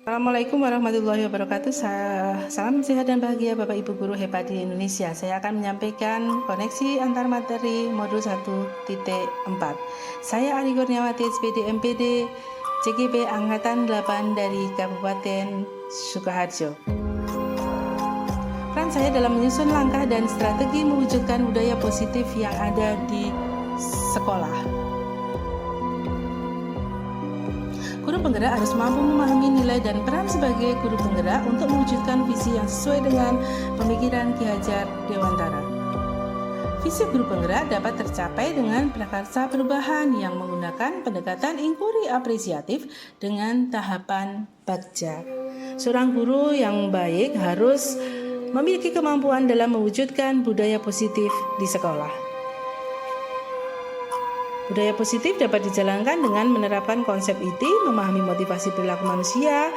Assalamualaikum warahmatullahi wabarakatuh. Salam sehat dan bahagia Bapak Ibu Guru hebat di Indonesia. Saya akan menyampaikan koneksi antar materi modul 1.4. Saya Ari Kurniawati, SPD MPD CGP Angkatan 8 dari Kabupaten Sukoharjo. Peran saya dalam menyusun langkah dan strategi mewujudkan budaya positif yang ada di sekolah. Guru penggerak harus mampu memahami nilai dan peran sebagai guru penggerak untuk mewujudkan visi yang sesuai dengan pemikiran Ki Hajar Dewantara. Visi guru penggerak dapat tercapai dengan prakarsa perubahan yang menggunakan pendekatan inquiry apresiatif dengan tahapan bagja. Seorang guru yang baik harus memiliki kemampuan dalam mewujudkan budaya positif di sekolah. Budaya positif dapat dijalankan dengan menerapkan konsep IT, memahami motivasi perilaku manusia,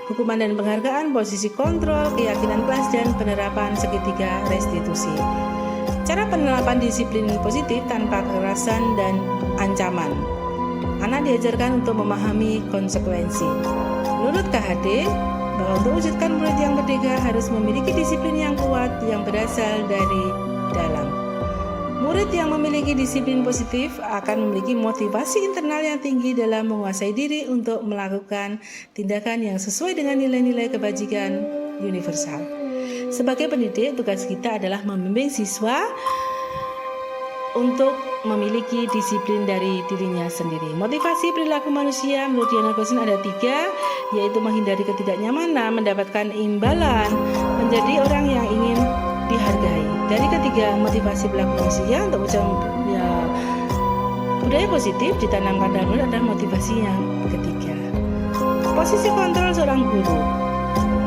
hukuman dan penghargaan, posisi kontrol, keyakinan kelas, dan penerapan segitiga restitusi. Cara penerapan disiplin positif tanpa kekerasan dan ancaman. Anak diajarkan untuk memahami konsekuensi. Menurut KHD, bahwa untuk wujudkan murid yang merdeka harus memiliki disiplin yang kuat yang berasal dari dalam. Murid yang memiliki disiplin positif akan memiliki motivasi internal yang tinggi dalam menguasai diri untuk melakukan tindakan yang sesuai dengan nilai-nilai kebajikan universal. Sebagai pendidik, tugas kita adalah membimbing siswa untuk memiliki disiplin dari dirinya sendiri. Motivasi perilaku manusia menurut Diana Gosin ada 3, yaitu menghindari ketidaknyamanan, mendapatkan imbalan, menjadi orang yang ingin dihargai. Dari ketiga motivasi perilaku manusia untuk budaya positif ditanamkan dalam murid adalah motivasi yang ketiga. Posisi kontrol seorang guru.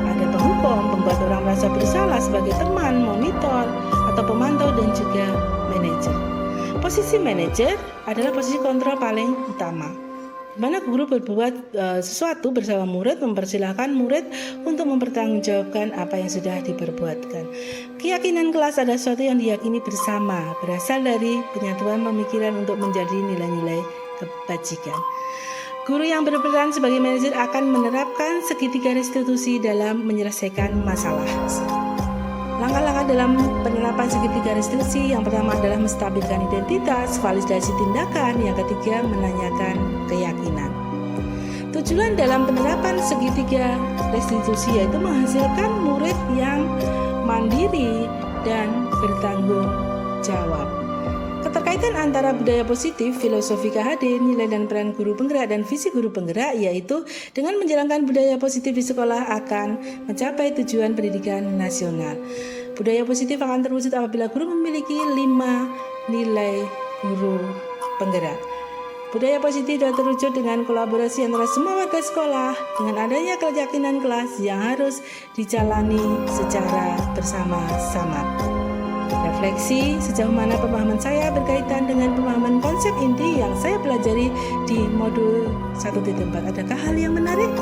Ada penghukum, pembuat orang merasa bersalah sebagai teman, monitor, atau pemantau, dan juga manajer. Posisi manajer adalah posisi kontrol paling utama, di mana guru berbuat sesuatu bersama murid, mempersilahkan murid untuk mempertanggungjawabkan apa yang sudah diperbuatkan. Keyakinan kelas adalah sesuatu yang diyakini bersama, berasal dari penyatuan pemikiran untuk menjadi nilai-nilai kebajikan. Guru yang berperan sebagai manajer akan menerapkan segitiga restitusi dalam menyelesaikan masalah. Langkah-langkah dalam penerapan segitiga restitusi yang pertama adalah menstabilkan identitas, validasi tindakan, yang ketiga menanyakan keyakinan. Tujuan dalam penerapan segitiga restitusi yaitu menghasilkan murid yang mandiri dan bertanggung jawab. Keterkaitan antara budaya positif, filosofi KHD, nilai dan peran guru penggerak, dan visi guru penggerak yaitu dengan menjalankan budaya positif di sekolah akan mencapai tujuan pendidikan nasional. Budaya positif akan terwujud apabila guru memiliki 5 nilai guru penggerak. Budaya positif dapat terwujud dengan kolaborasi antara semua warga sekolah dengan adanya keyakinan kelas yang harus dijalani secara bersama-sama. Refleksi sejauh mana pemahaman saya berkaitan dengan pemahaman konsep inti yang saya pelajari di modul 1.4. Adakah hal yang menarik?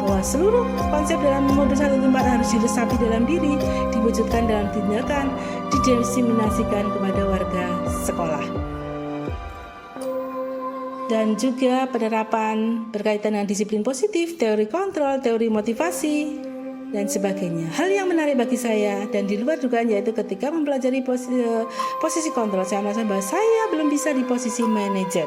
Bahwa seluruh konsep dalam modul 1.4 harus diresapi dalam diri, diwujudkan dalam tindakan, didiseminasikan kepada warga sekolah. Dan juga penerapan berkaitan dengan disiplin positif, teori kontrol, teori motivasi, dan sebagainya. Hal yang menarik bagi saya dan di luar dugaan yaitu ketika mempelajari posisi kontrol, saya merasa bahwa saya belum bisa di posisi manajer.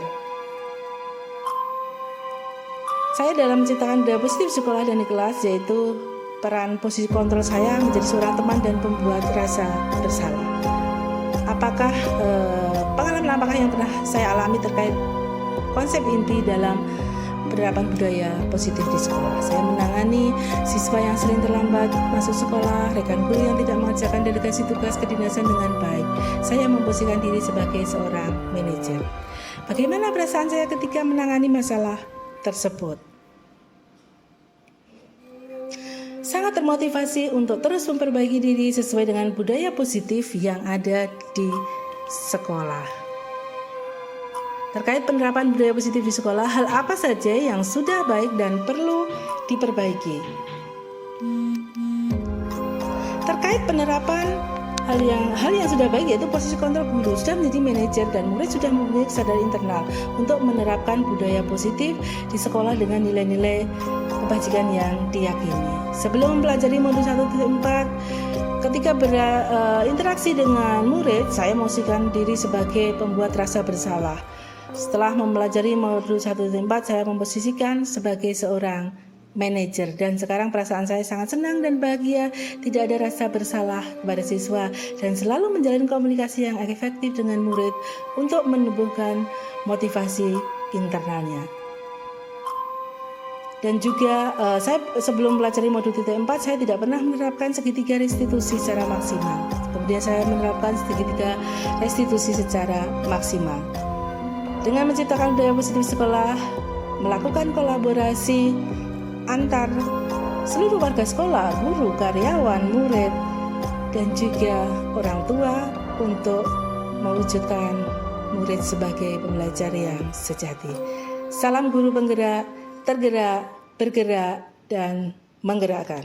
Saya dalam menciptakan budaya positif sekolah dan di kelas yaitu peran posisi kontrol saya menjadi seorang teman dan pembuat rasa bersalah. Apakah pengalaman apakah yang pernah saya alami terkait konsep inti dalam penerapan budaya positif di sekolah? Saya menangani siswa yang sering terlambat masuk sekolah, rekan guru yang tidak mengerjakan delegasi tugas kedinasan dengan baik. Saya memposisikan diri sebagai seorang manajer. Bagaimana perasaan saya ketika menangani masalah tersebut? Sangat termotivasi untuk terus memperbaiki diri sesuai dengan budaya positif yang ada di sekolah. Terkait penerapan budaya positif di sekolah, hal apa saja yang sudah baik dan perlu diperbaiki? Terkait penerapan hal yang sudah baik yaitu posisi kontrol guru sudah menjadi manajer dan murid sudah memiliki kesadaran internal untuk menerapkan budaya positif di sekolah dengan nilai-nilai kebajikan yang diyakini. Sebelum mempelajari modul 1.4, ketika berinteraksi dengan murid, saya memposisikan diri sebagai pembuat rasa bersalah. Setelah mempelajari modul 1.4, saya memposisikan sebagai seorang manajer, dan sekarang perasaan saya sangat senang dan bahagia, tidak ada rasa bersalah kepada siswa, dan selalu menjalin komunikasi yang efektif dengan murid untuk menumbuhkan motivasi internalnya. Dan juga saya sebelum mempelajari modul 4, saya tidak pernah menerapkan segitiga restitusi secara maksimal. Kemudian saya menerapkan segitiga restitusi secara maksimal. Dengan menciptakan budaya positif sekolah, melakukan kolaborasi antar seluruh warga sekolah, guru, karyawan, murid, dan juga orang tua untuk mewujudkan murid sebagai pembelajar yang sejati. Salam guru penggerak, tergerak, bergerak, dan menggerakkan.